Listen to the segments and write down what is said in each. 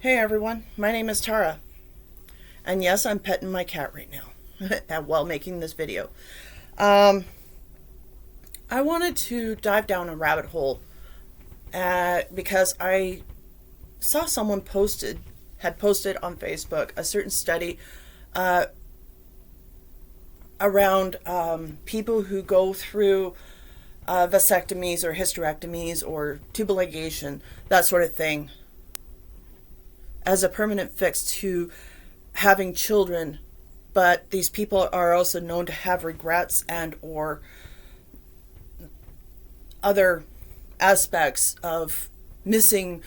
Hey everyone, my name is Tarra, and yes, I'm petting my cat right now while making this video. I wanted to dive down a rabbit hole because I saw someone had posted on Facebook a certain study around people who go through vasectomies or hysterectomies or tubal ligation, that sort of thing, as a permanent fix to having children, but these people are also known to have regrets and or other aspects of missing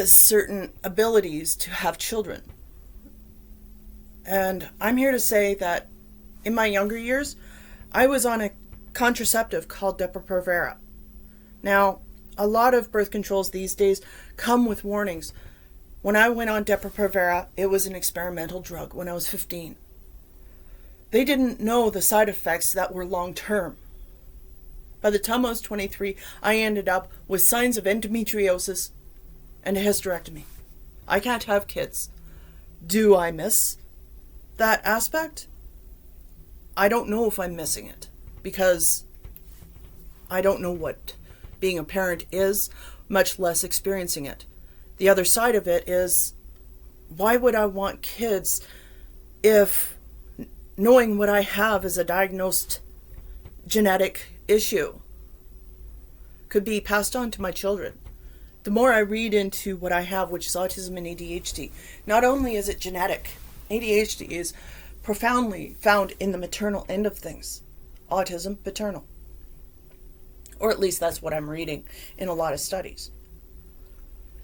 certain abilities to have children. And I'm here to say that in my younger years, I was on a contraceptive called Depo-Provera. Now, a lot of birth controls these days come with warnings. When I went on Depo-Provera, it was an experimental drug when I was 15. They didn't know the side effects that were long-term. By the time I was 23, I ended up with signs of endometriosis and a hysterectomy. I can't have kids. Do I miss that aspect? I don't know if I'm missing it, because I don't know what being a parent is, much less experiencing it. The other side of it is, why would I want kids if knowing what I have is a diagnosed genetic issue could be passed on to my children? The more I read into what I have, which is autism and ADHD, not only is it genetic, ADHD is profoundly found in the maternal end of things. Autism, paternal. Or at least that's what I'm reading in a lot of studies.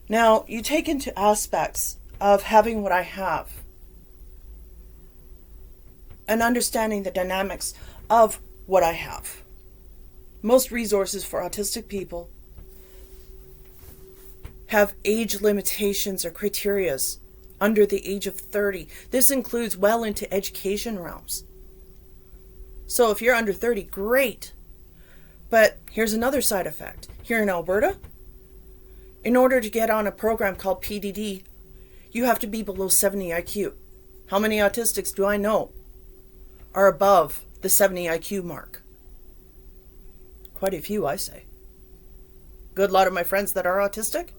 Now, you take into aspects of having what I have and understanding the dynamics of what I have. Most resources for autistic people have age limitations or criterias under the age of 30. This includes well into education realms. So if you're under 30, great. But here's another side effect. Here in Alberta, in order to get on a program called PDD, you have to be below 70 IQ. How many autistics do I know are above the 70 IQ mark? Quite a few, I say. Good lot of my friends that are autistic?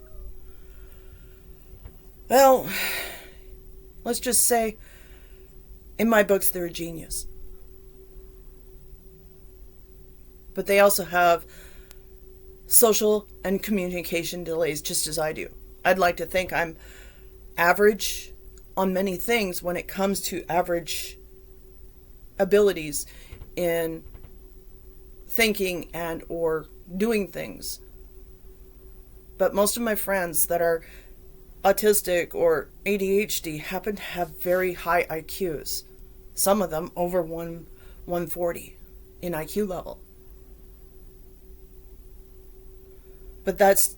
Well, let's just say, in my books, they're a genius. But they also have social and communication delays, just as I do. I'd like to think I'm average on many things when it comes to average abilities in thinking and or doing things. But most of my friends that are autistic or ADHD happen to have very high IQs. Some of them over 140 in IQ level. But that's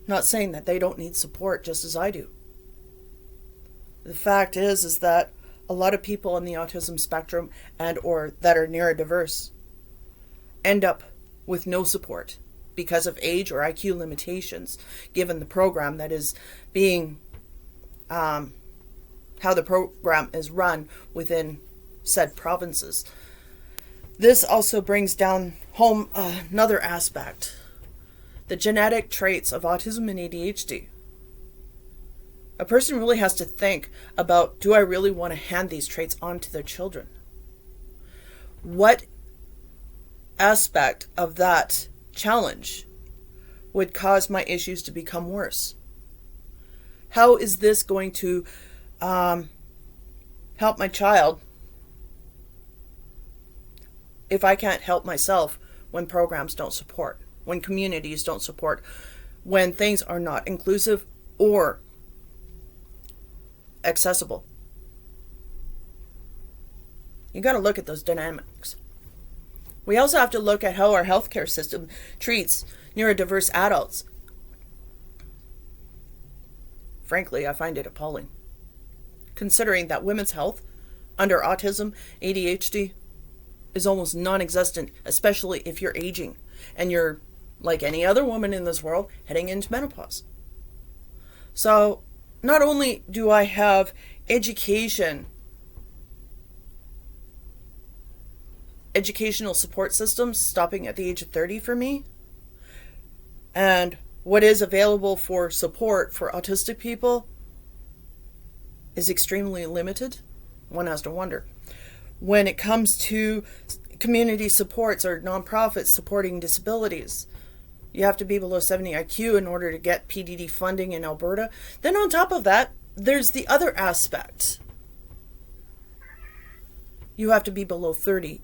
not saying that they don't need support just as I do. The fact is that a lot of people on the autism spectrum and or that are neurodiverse end up with no support because of age or IQ limitations, given the program that is being, how the program is run within said provinces. This also brings down home another aspect. The genetic traits of autism and ADHD. A person really has to think about, do I really want to hand these traits on to their children? What aspect of that challenge would cause my issues to become worse? How is this going to help my child if I can't help myself when programs don't support? When communities don't support, when things are not inclusive or accessible? You got to look at those dynamics. We also have to look at how our healthcare system treats neurodiverse adults. Frankly, I find it appalling, considering that women's health under autism, ADHD, is almost non-existent, especially if you're aging and you're like any other woman in this world, heading into menopause. So not only do I have educational support systems stopping at the age of 30 for me, and what is available for support for autistic people is extremely limited, one has to wonder. When it comes to community supports or nonprofits supporting disabilities, you have to be below 70 IQ in order to get PDD funding in Alberta. Then on top of that, there's the other aspect. You have to be below 30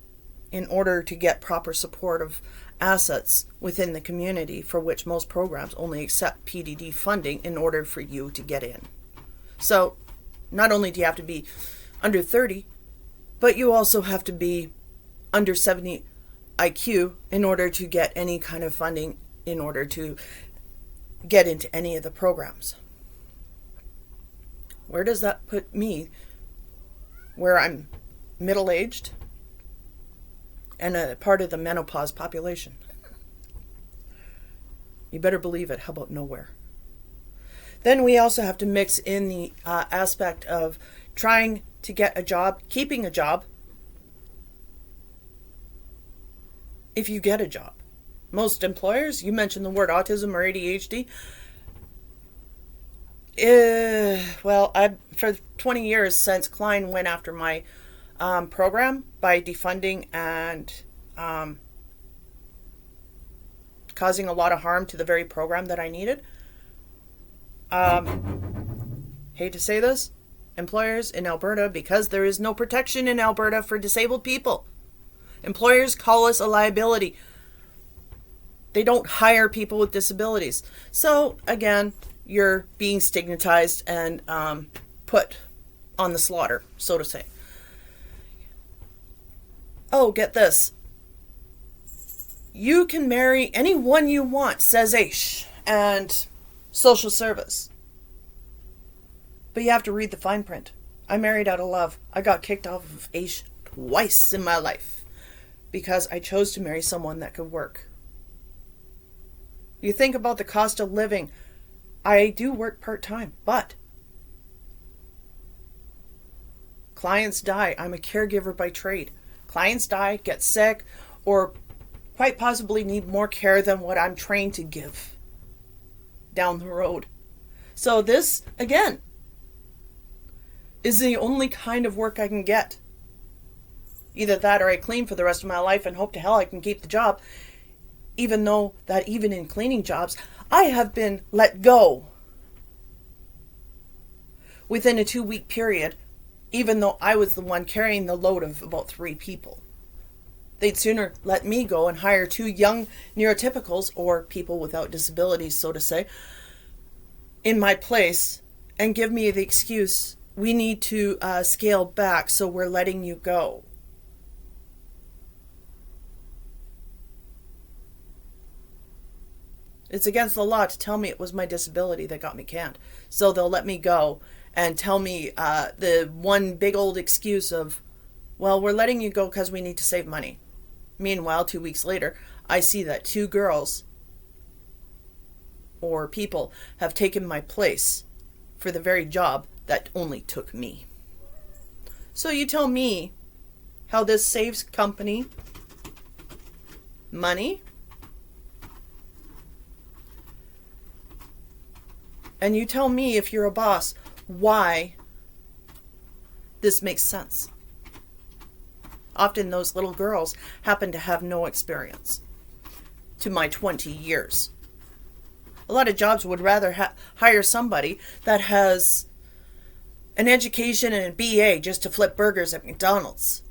in order to get proper support of assets within the community, for which most programs only accept PDD funding in order for you to get in. So not only do you have to be under 30, but you also have to be under 70 IQ in order to get any kind of funding in order to get into any of the programs. Where does that put me? Where I'm middle-aged and a part of the menopause population. You better believe it. How about nowhere? Then we also have to mix in the aspect of trying to get a job, keeping a job, if you get a job. Most employers, you mentioned the word autism or ADHD. For 20 years since Klein went after my program by defunding and causing a lot of harm to the very program that I needed. Hate to say this, employers in Alberta, because there is no protection in Alberta for disabled people. Employers call us a liability. They don't hire people with disabilities. So again, you're being stigmatized and put on the slaughter, so to say. Oh, get this. You can marry anyone you want, says Aish, and social service. But you have to read the fine print. I married out of love. I got kicked off of Aish twice in my life because I chose to marry someone that could work. You think about the cost of living. I do work part-time, but clients die. I'm a caregiver by trade. Clients die, get sick, or quite possibly need more care than what I'm trained to give down the road. So this, again, is the only kind of work I can get. Either that or I clean for the rest of my life and hope to hell I can keep the job. Even though that even in cleaning jobs, I have been let go within a 2-week period, even though I was the one carrying the load of about 3 people. They'd sooner let me go and hire 2 young neurotypicals, or people without disabilities, so to say, in my place and give me the excuse, we need to scale back, so we're letting you go. It's against the law to tell me it was my disability that got me canned. So they'll let me go and tell me the one big old excuse of, well, we're letting you go because we need to save money. Meanwhile, 2 weeks later, I see that 2 girls or people have taken my place for the very job that only took me. So you tell me how this saves company money, and you tell me, if you're a boss, why this makes sense. Often those little girls happen to have no experience to my 20 years. A lot of jobs would rather hire somebody that has an education and a BA just to flip burgers at McDonald's,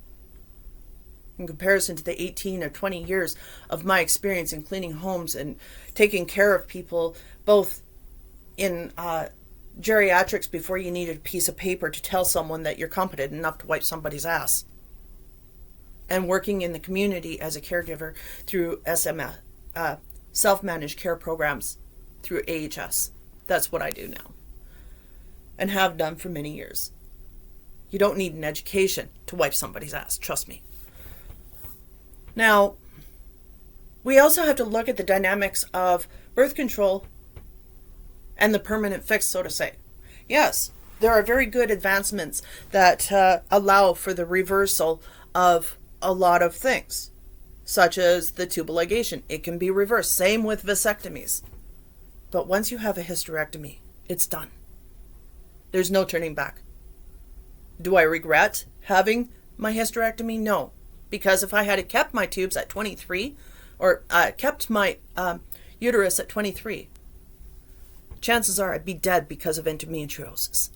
in comparison to the 18 or 20 years of my experience in cleaning homes and taking care of people, both in geriatrics before you needed a piece of paper to tell someone that you're competent enough to wipe somebody's ass, and working in the community as a caregiver through SMS, self-managed care programs through AHS. That's what I do now and have done for many years. You don't need an education to wipe somebody's ass, trust me. Now, we also have to look at the dynamics of birth control and the permanent fix, so to say. Yes, there are very good advancements that allow for the reversal of a lot of things, such as the tubal ligation. It can be reversed. Same with vasectomies. But once you have a hysterectomy, it's done. There's no turning back. Do I regret having my hysterectomy? No. Because if I had kept my tubes at 23, or kept my uterus at 23, chances are I'd be dead because of endometriosis.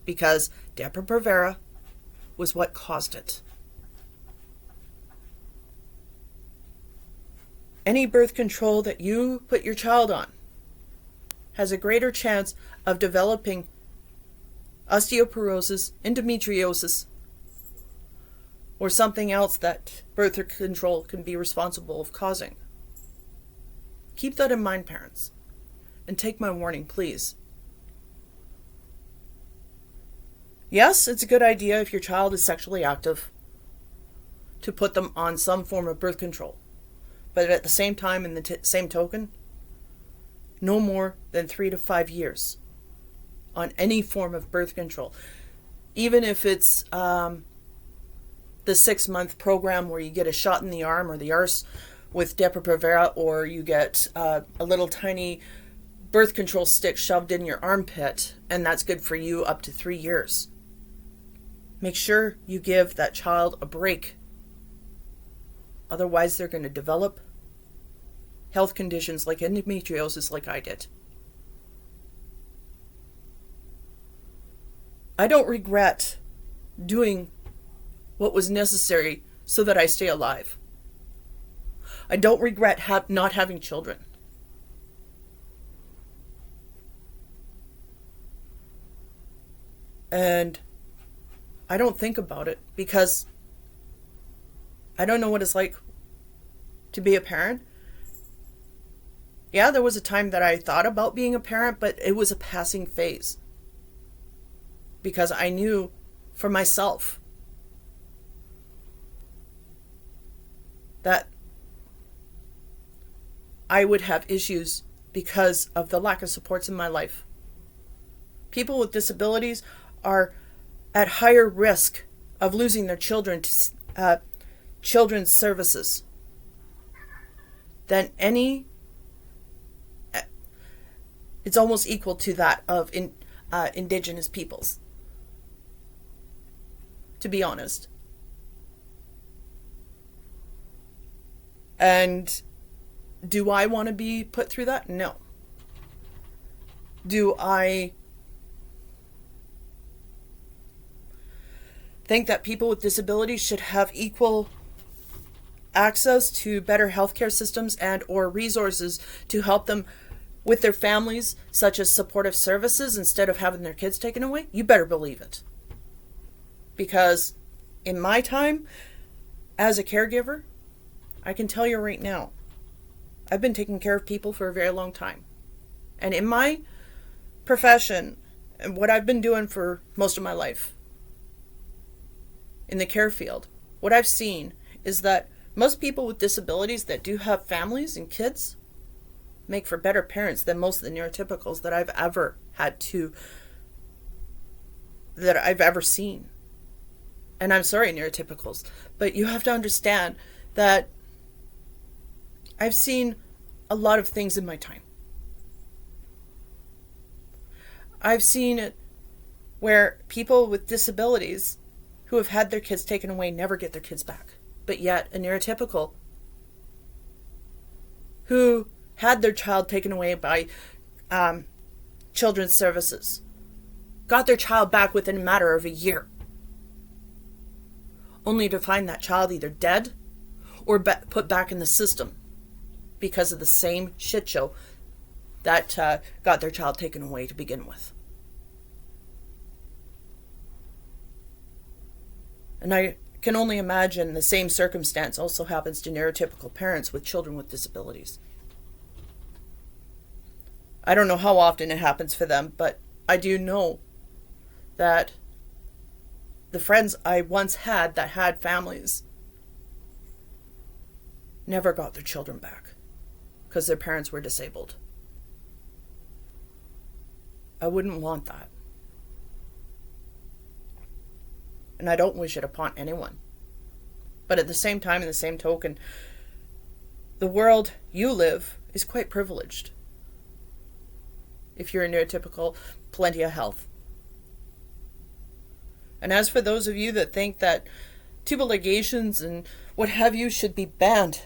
Because Depo-Provera was what caused it. Any birth control that you put your child on has a greater chance of developing osteoporosis, endometriosis, or something else that birth control can be responsible of causing. Keep that in mind, parents, and take my warning, please. Yes, it's a good idea if your child is sexually active to put them on some form of birth control. But at the same time, in the same token, no more than 3 to 5 years on any form of birth control. Even if it's the 6-month program where you get a shot in the arm or the arse with Depo-Provera, or you get a little tiny birth control stick shoved in your armpit, and that's good for you up to 3 years. Make sure you give that child a break. Otherwise, they're going to develop health conditions like endometriosis like I did. I don't regret doing what was necessary so that I stay alive. I don't regret not having children. And I don't think about it because I don't know what it's like to be a parent. Yeah, there was a time that I thought about being a parent, but it was a passing phase. Because I knew for myself that I would have issues because of the lack of supports in my life. People with disabilities are at higher risk of losing their children to children's services than any. It's almost equal to that of indigenous peoples, to be honest. And do I want to be put through that? No. Do I think that people with disabilities should have equal access to better healthcare systems and or resources to help them with their families, such as supportive services, instead of having their kids taken away? You better believe it. Because in my time as a caregiver, I can tell you right now, I've been taking care of people for a very long time. And in my profession, and what I've been doing for most of my life, in the care field, what I've seen is that most people with disabilities that do have families and kids make for better parents than most of the neurotypicals that I've ever seen. And I'm sorry, neurotypicals, but you have to understand that I've seen a lot of things in my time. I've seen it where people with disabilities who have had their kids taken away never get their kids back. But yet a neurotypical who had their child taken away by children's services got their child back within a matter of a year, only to find that child either dead or put back in the system because of the same shit show that got their child taken away to begin with. And I can only imagine the same circumstance also happens to neurotypical parents with children with disabilities. I don't know how often it happens for them, but I do know that the friends I once had that had families never got their children back because their parents were disabled. I wouldn't want that. And I don't wish it upon anyone. But at the same time, in the same token, the world you live is quite privileged. If you're neurotypical, plenty of health. And as for those of you that think that tubal ligations and what have you should be banned,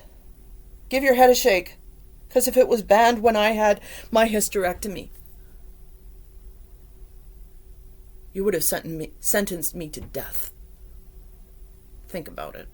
give your head a shake. Because if it was banned when I had my hysterectomy, you would have sentenced me to death. Think about it.